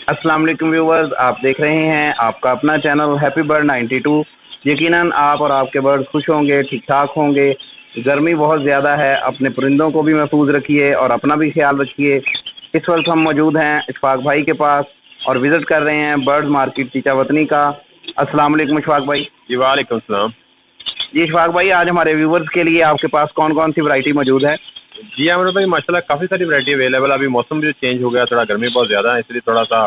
अस्सलाम वालेकुम व्यूवर्स, आप देख रहे हैं आपका अपना चैनल हैप्पी बर्ड 92। यकीनन आप और आपके बर्ड खुश होंगे, ठीक ठाक होंगे। गर्मी बहुत ज़्यादा है, अपने परिंदों को भी महफूज रखिए और अपना भी ख्याल रखिए। इस वक्त हम मौजूद हैं इशफाक भाई के पास और विज़िट कर रहे हैं बर्ड मार्केट टीचावतनी का। अस्सलाम वालेकुम इशफाक भाई। जी वालेकुम सलाम। जी इशफाक भाई, आज हमारे व्यूवर्स के लिए आपके पास कौन कौन सी वैरायटी मौजूद है? जी अमर भाई, माशाल्लाह काफ़ी सारी वैरायटी अवेलेबल है। अभी मौसम भी चेंज हो गया, थोड़ा गर्मी बहुत ज़्यादा है, इसलिए थोड़ा सा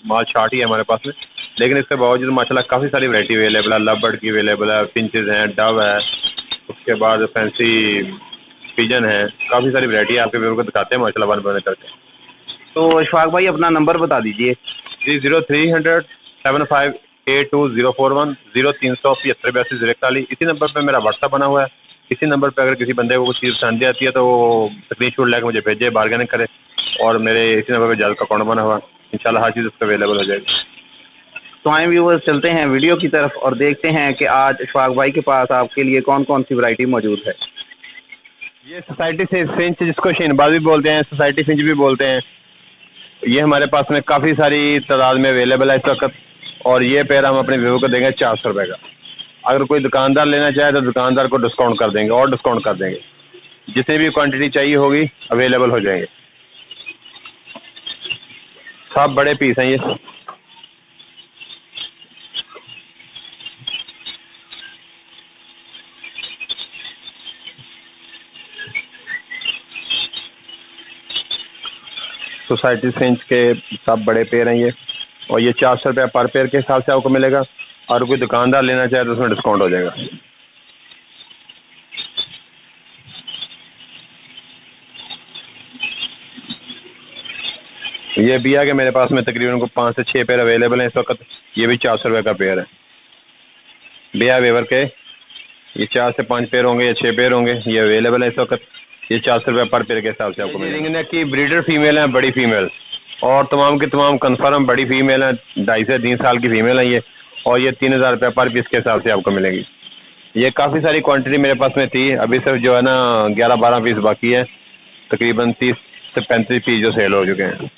माल शार्ट ही है हमारे पास में। लेकिन इसके बावजूद माशाल्लाह काफ़ी सारी वैरायटी अवेलेबल है। लव बर्ड की अवेलेबल है, फिंचेस हैं, डव है, उसके बाद फैंसी पिजन है। काफ़ी सारी वैरायटी आपके व्यूवर को दिखाते हैं माशाल्लाह वन वन करके। तो इशफाक भाई अपना नंबर बता दीजिए। जी 0300 7582 041 0375 82 41। इसी नंबर पर मेरा व्हाट्सअप बना हुआ है। इसी नंबर पर अगर किसी बंदे को कुछ चीज़ पसंद आती है तो वो स्क्रीनशॉट लेकर मुझे भेजे, बार्गेनिंग करे। और मेरे इसी नंबर पर जल्द का अकाउंट बना हुआ है, इंशाल्लाह हर चीज़ उस पर अवेलेबल हो जाएगी। तो आए व्यूवर्स, चलते हैं वीडियो की तरफ और देखते हैं कि आज इशफाक भाई के पास आपके लिए कौन कौन सी वैरायटी मौजूद है। ये सोसाइटी से फिंच, जिसको शहीनबाज भी बोलते हैं, सोसाइटी फिंच भी बोलते हैं, ये हमारे पास में काफ़ी सारी तादाद में अवेलेबल है इस वक्त। और ये पेड़ हम अपने व्यूवर को देंगे 400 रुपये का। अगर कोई दुकानदार लेना चाहे तो दुकानदार को डिस्काउंट कर देंगे और डिस्काउंट कर देंगे। जितनी भी क्वांटिटी चाहिए होगी अवेलेबल हो जाएंगे। सब बड़े पीस हैं ये। सोसाइटी फिंच के सब बड़े पेड़ हैं ये। और ये 400 रुपये पर पेड़ के हिसाब से आपको मिलेगा। और कोई दुकानदार लेना चाहे तो उसमें डिस्काउंट हो जाएगा। ये बिया के मेरे पास में तकरीबन को 5 से 6 पेड़ अवेलेबल हैं इस वक्त। ये भी 400 रुपये का पेड़ है। बिया वेवर के ये 4 से 5 पेड़ होंगे या 6 पेड़ होंगे, ये अवेलेबल है इस वक्त। ये 400 रुपये पर पेड़ के हिसाब से आपको मिलेंगे। रिंग नेक की ब्रीडर फीमेल है, बड़ी फीमेल, और तमाम की तमाम कन्फर्म बड़ी फीमेल है। 2.5 से 3 साल की फीमेल है ये। और ये 3000 रुपये पर पीस के हिसाब से आपको मिलेगी। ये काफ़ी सारी क्वांटिटी मेरे पास में थी, अभी सिर्फ जो है ना 11-12 पीस बाकी है। तकरीबन 30 से 35 पीस जो सेल हो चुके हैं।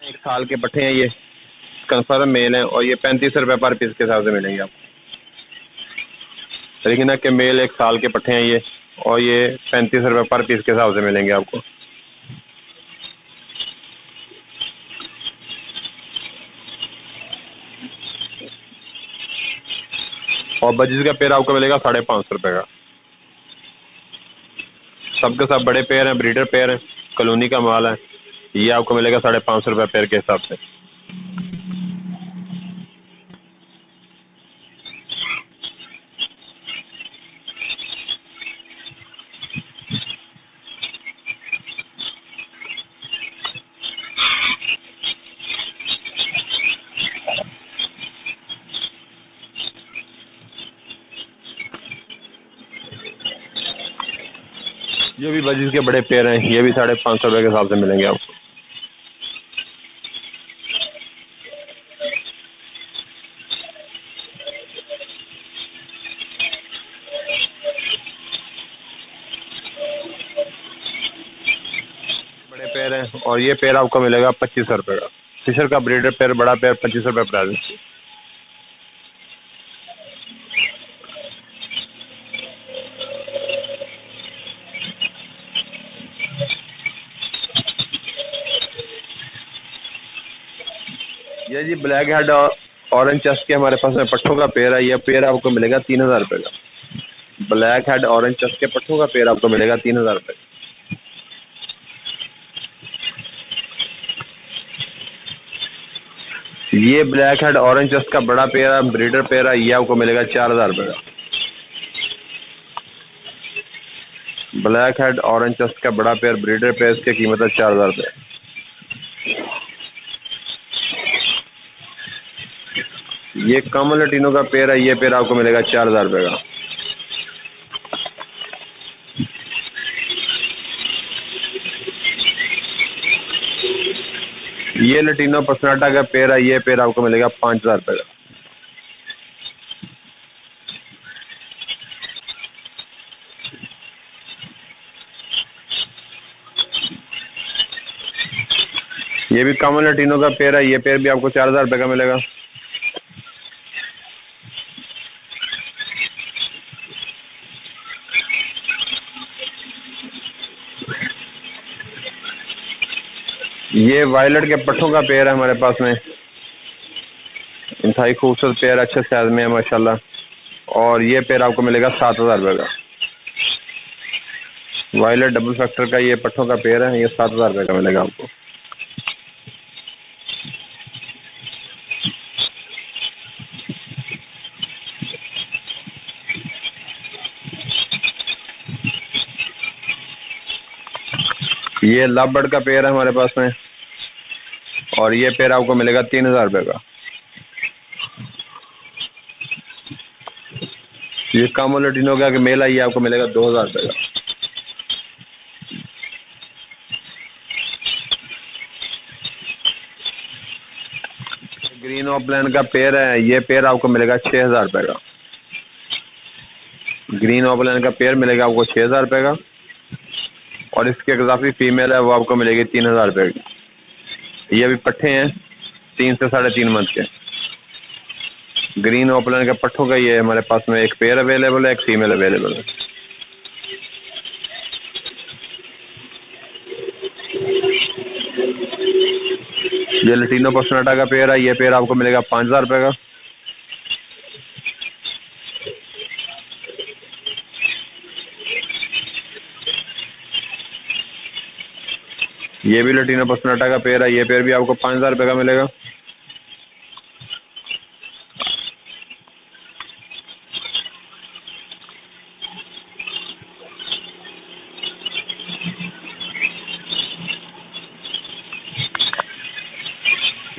एक साल के पट्टे हैं ये, कन्फर्म मेल है। और ये 35 रुपये पर पीस के हिसाब से मिलेंगे आपको। लेकिन ना कि मेल 1 साल के पट्टे हैं ये, और ये 35 रुपये पर पीस के हिसाब से मिलेंगे आपको। और बजिस का पेड़ आपको मिलेगा 550 रुपये का। सबके सब बड़े पेड़ हैं, ब्रीडर पेड़ हैं, कॉलोनी का माल है। ये आपको मिलेगा 550 रुपये पेड़ के हिसाब से। ये भी बजिस के बड़े पेड़ हैं, ये भी 550 रुपये के हिसाब से मिलेंगे आपको। बड़े पेड़ हैं, और ये पेड़ आपको मिलेगा 2500 रुपये का। फिशर का ब्रीडर पेड़, बड़ा पेड़ 2500 रुपये प्राइस है। ये जी ब्लैक हेड और ऑरेंज चेस्ट के हमारे पास में पट्ठों का पेड़ है। ये पेड़ आपको मिलेगा 3000 रुपये का। ब्लैक हेड ऑरेंज चेस्ट के पट्ठों का पेड़ आपको मिलेगा 3000 रुपये। ये ब्लैक हेड ऑरेंज चेस्ट का बड़ा पेड़ है, ब्रीडर पेड़ है। ये आपको मिलेगा 4000 रुपये का। ब्लैक हेड ऑरेंज चेस्ट का बड़ा पेड़, ब्रीडर पेड़, इसकी कीमत है 4000 रुपये। ये कॉमन लटीनो का पेड़ है। ये पेड़ आपको मिलेगा 4000 रुपये का। ये लटीनो पसनाटा का पेड़ है। ये पेड़ आपको मिलेगा 5000 रुपये का। ये भी कॉमन लैटिनो का पेयर है, ये पेयर भी आपको 4000 रुपये का मिलेगा। ये वायलेट के पट्ठों का पेयर है हमारे पास में, इंतहाई खूबसूरत पेयर, अच्छे साइज में है माशाल्लाह। और ये पेयर आपको मिलेगा 7000 रुपये का। वायलेट डबल फैक्टर का ये पट्ठों का पेयर है, ये 7000 रुपये का मिलेगा आपको। ये लव बर्ड का पेयर है हमारे पास में, और ये पेयर आपको मिलेगा 3000 रुपये का। ये कॉमन लैटिनो का मेल है, ये आपको मिलेगा 2000 रुपये का। ग्रीन ऑपलैंड का पेयर है, ये पेयर आपको मिलेगा 6000 रुपये का। ग्रीन ऑपलैंड का पेयर मिलेगा आपको 6000 रुपये का, और इसके इजाफी फीमेल है वो आपको मिलेगी 3000 रुपये की। ये भी पट्ठे हैं 3 से 3.5 मंथ के। ग्रीन ओपलैंड के पट्ठों का ये हमारे पास में एक पेयर अवेलेबल है, एक फीमेल अवेलेबल है। ये लैटिनो पर्सनाटा का पेयर है, ये पेयर आपको मिलेगा 5000 रुपये का। ये भी लैटिनो पर्सनाटा का पेयर है, ये पेयर भी आपको 5000 रुपये का मिलेगा।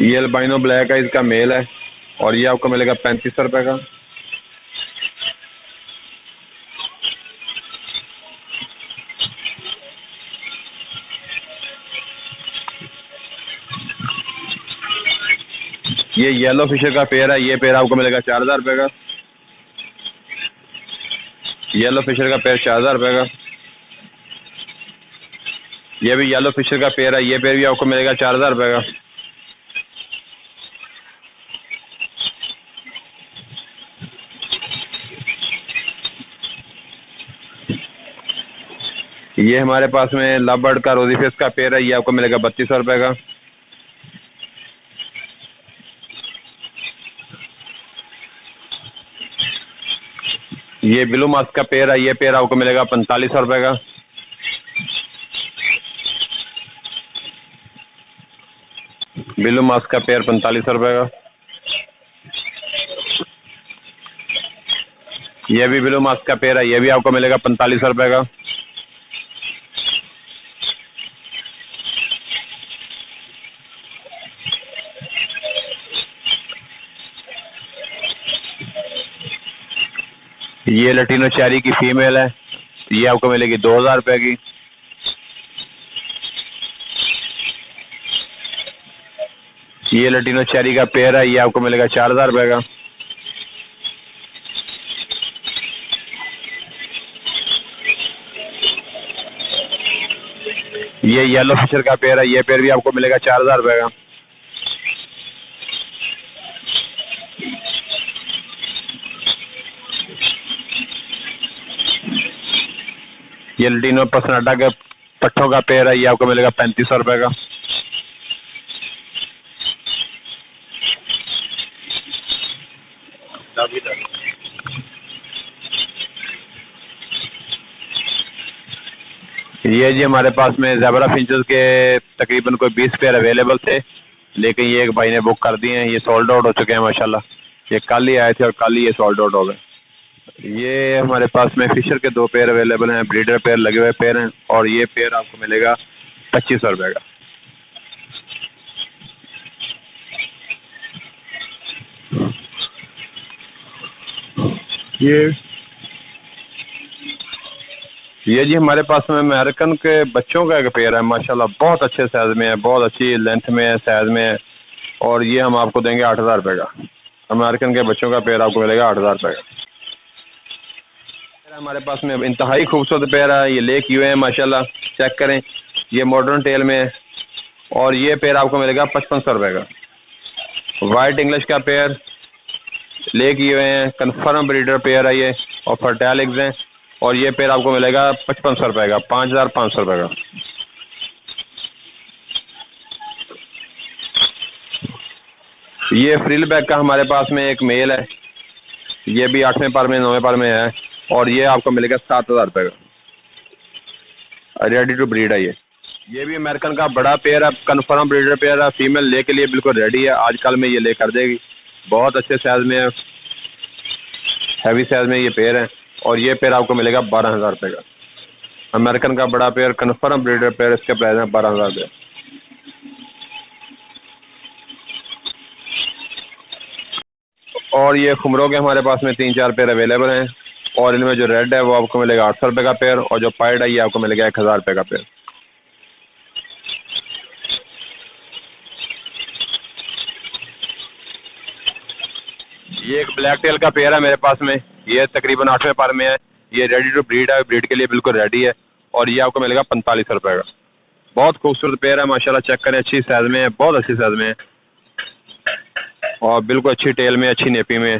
ये अल्बाइनो ब्लैक है, इसका मेल है, और ये आपको मिलेगा 3500 रुपये का। ये येलो फिशर का पेयर है, ये पेयर आपको मिलेगा 4000 रुपये का। येलो फिशर का पेयर 4000 रुपये का। ये भी येलो फिशर का पेयर है, ये पेयर भी आपको मिलेगा 4000 रुपये का। ये हमारे पास में लव बर्ड का रोजी फेस का पेयर है, ये आपको मिलेगा 3200 रुपये का। ये ब्लू मास्क का पेयर है, ये पेयर आपको मिलेगा 4500 रुपये का। ब्लू मास्क का पेयर 4500 रुपये का। ये भी ब्लू मास्क का पेयर है, ये भी आपको मिलेगा 4500 रुपये का। ये लैटिनो चेरी की फीमेल है, ये आपको मिलेगी 2000 रुपये की। ये लैटिनो चेरी का पेयर है, ये आपको मिलेगा 4000 रुपये का। ये येलो फिशर का पेयर है, ये पेयर भी आपको मिलेगा 4000 रुपये का। ये लैटिनो पर्सनाटा के पट्ठों का पेयर है, ये आपको मिलेगा 3500 रुपये का। ये जी हमारे पास में ज़ेबरा फिंचेस के तकरीबन कोई 20 पेयर अवेलेबल थे, लेकिन ये एक भाई ने बुक कर दिए हैं, ये सोल्ड आउट हो चुके हैं माशाल्लाह। ये कल ही आए थे और कल ही ये सोल्ड आउट हो गए। ये हमारे पास में फिशर के 2 पेयर अवेलेबल हैं, ब्रीडर पेयर लगे हुए पेयर हैं, और ये पेयर आपको मिलेगा 2500 रुपये का। ये जी हमारे पास में अमेरिकन के बच्चों का एक पेयर है माशाल्लाह, बहुत अच्छे साइज में है, बहुत अच्छी लेंथ में है, साइज में है, और ये हम आपको देंगे 8000 रुपये का। अमेरिकन के बच्चों का पेयर आपको मिलेगा 8000 रुपये का। हमारे पास में इंतहाई खूबसूरत पेयर है, ये लेक हुए हैं माशाल्लाह, चेक करें, ये मॉडर्न टेल में है, और ये पेयर आपको मिलेगा 5500 रुपये का। वाइट इंग्लिश का पेयर ले किए हुए हैं, कन्फर्म ब्रीडर पेयर है ये और फर्टाइल एग्स हैं। और ये पेयर आपको मिलेगा 5500 रुपये का, 5500 रुपये का। ये फ्रिल बैग का हमारे पास में एक मेल है, ये भी 8वें पर में 9वें पर में है और ये आपको मिलेगा 7000 रुपये का। रेडी टू ब्रीड है ये भी अमेरिकन का बड़ा पेयर है, कन्फर्म ब्रीडर पेयर है, फीमेल ले के लिए बिल्कुल रेडी है। आजकल में ये ले कर देगी, बहुत अच्छे साइज में है, हैवी साइज में ये पेयर है। और ये पेयर आपको मिलेगा 12000 रुपये का। अमेरिकन का बड़ा पेयर, कन्फर्म ब्रीडर पेयर, इसके प्राइस है 12000 रुपये। और ये खुमरों के हमारे पास में 3-4 पेयर अवेलेबल हैं और इनमें जो रेड है वो आपको मिलेगा 800 रुपये का पेयर और जो पाइड है ये आपको मिलेगा 1000 रुपये का पेयर। ये एक ब्लैक टेल का पेयर है मेरे पास में, ये तकरीबन 8वें पर में है, ये रेडी टू ब्रीड है, ब्रीड के लिए बिल्कुल रेडी है और ये आपको मिलेगा 4500 रुपये का। बहुत खूबसूरत पेयर है माशाल्लाह, चेक करें, अच्छी साइज में है, बहुत अच्छी साइज में है और बिल्कुल अच्छी टेल में, अच्छी नेपी में।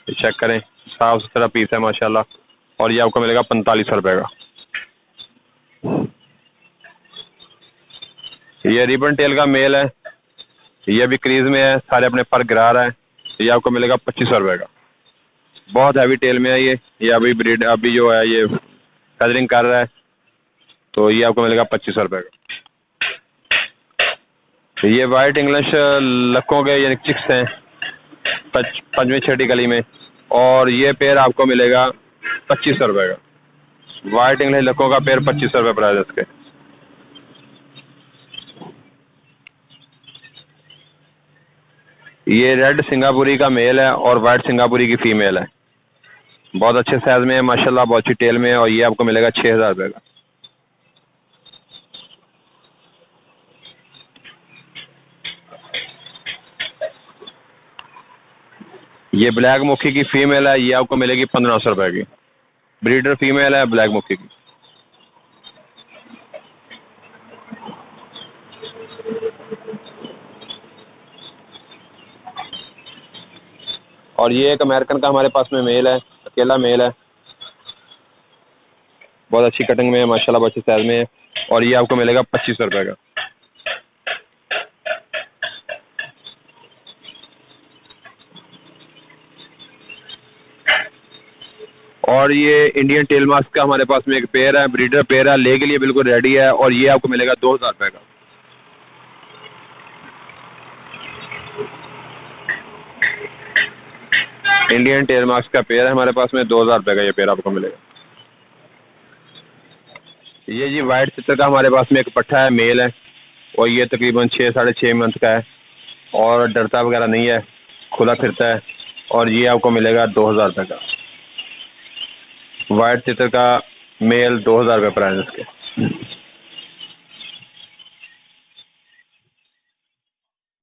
चेक करें, साफ सुथरा पीस है माशाल्लाह और ये आपको मिलेगा 4500 रुपये का। ये रिबन टेल का मेल है, ये भी क्रीज में है, सारे अपने पर गिरा रहा है, ये आपको मिलेगा 2500 रुपये का। बहुत हैवी टेल में है ये अभी ब्रीड, अभी जो है ये फेदरिंग कर रहा है, तो ये आपको मिलेगा 2500 रुपये का। ये वाइट इंग्लिश लक्कों के ये चिक्स हैं, 5वीं 6ठी गली में, और ये पेयर आपको मिलेगा 2500 रुपये का। वाइट इंग्लिश लक्कों का पेयर 2500 रुपये प्राइस है इसके। ये रेड सिंगापुरी का मेल है और वाइट सिंगापुरी की फीमेल है, बहुत अच्छे साइज में है माशाल्लाह, बहुत अच्छी टेल में है और ये आपको मिलेगा 6000 रुपये का। ये ब्लैक मुखी की फीमेल है, ये आपको मिलेगी 1500 रुपये की। ब्रीडर फीमेल है ब्लैक मुखी की। और ये एक अमेरिकन का हमारे पास में मेल है, अकेला मेल है, बहुत अच्छी कटिंग में है माशाल्लाह, बहुत अच्छी साइज में है और ये आपको मिलेगा 2500 रुपये का। और ये इंडियन टेल मास्क का हमारे पास में एक पेयर है, ब्रीडर पेयर है, ले के लिए बिल्कुल रेडी है और ये आपको मिलेगा 2000 रुपये का। इंडियन टेल मास्क का पेयर है हमारे पास में, 2000 रुपये का ये पेयर आपको मिलेगा। ये जी वाइट चित्र का हमारे पास में एक पट्ठा है, मेल है और ये तकरीबन 6-6.5 मंथ का है और डरता वगैरह नहीं है, खुला फिरता है और ये आपको मिलेगा 2000 रुपये का। वाइट चित्र का मेल 2000 रुपये प्राइस इसके।